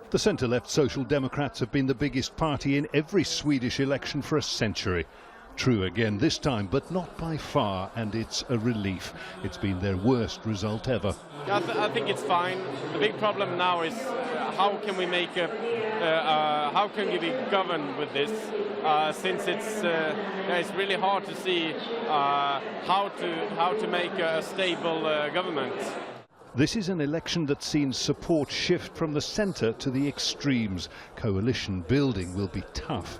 The centre-left Social Democrats have been the biggest party in every Swedish election for a century. True again this time, but not by far, and it's a relief. It's been their worst result ever. I think it's fine. The big problem now is how can we make how can we be governed with this? Since it's really hard to see how to make a stable government. This is an election that's seen support shift from the centre to the extremes. Coalition building will be tough.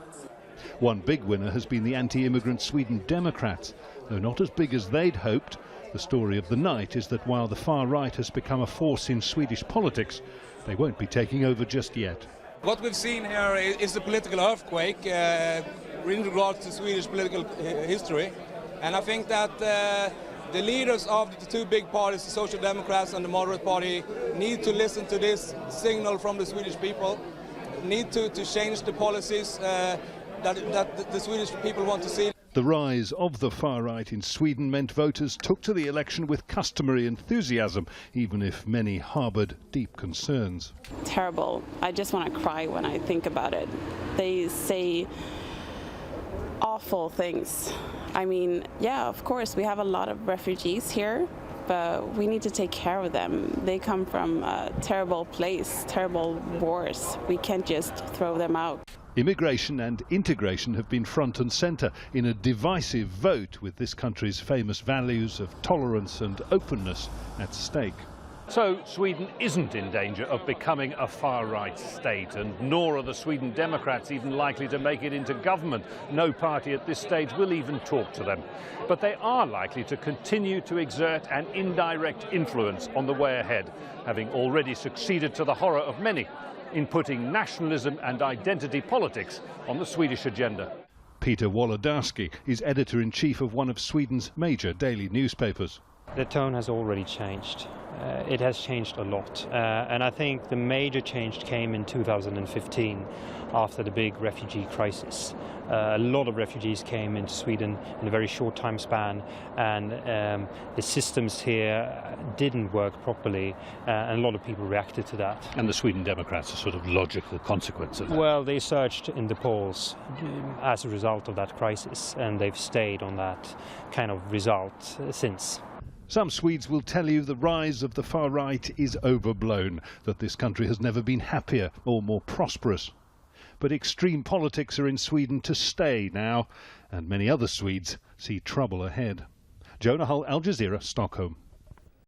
One big winner has been the anti-immigrant Sweden Democrats. Though not as big as they'd hoped, the story of the night is that while the far right has become a force in Swedish politics, they won't be taking over just yet. What we've seen here is a political earthquake in regards to Swedish political history. And I think that the leaders of the two big parties, the Social Democrats and the Moderate Party, need to listen to this signal from the Swedish people, need to change the policies that the Swedish people want to see. The rise of the far right in Sweden meant voters took to the election with customary enthusiasm, even if many harboured deep concerns. Terrible. I just want to cry when I think about it. They say awful things. I mean, yeah, of course, we have a lot of refugees here, but we need to take care of them. They come from a terrible place, terrible wars. We can't just throw them out. Immigration and integration have been front and centre in a divisive vote, with this country's famous values of tolerance and openness at stake. So Sweden isn't in danger of becoming a far-right state, and nor are the Sweden Democrats even likely to make it into government. No party at this stage will even talk to them. But they are likely to continue to exert an indirect influence on the way ahead, having already succeeded to the horror of many in putting nationalism and identity politics on the Swedish agenda. Peter WOLLODARSKI is editor-in-chief of one of Sweden's major daily newspapers. The tone has already changed. It has changed a lot. And I think the major change came in 2015 after the big refugee crisis. A lot of refugees came into Sweden in a very short time span, and the systems here didn't work properly, and a lot of people reacted to that. And the Sweden Democrats are sort of logical consequence of that. Well, they surged in the polls as a result of that crisis, and they've stayed on that kind of result since. Some Swedes will tell you the rise of the far right is overblown, that this country has never been happier or more prosperous. But extreme politics are in Sweden to stay now, and many other Swedes see trouble ahead. Jonah, Al Jazeera, Stockholm.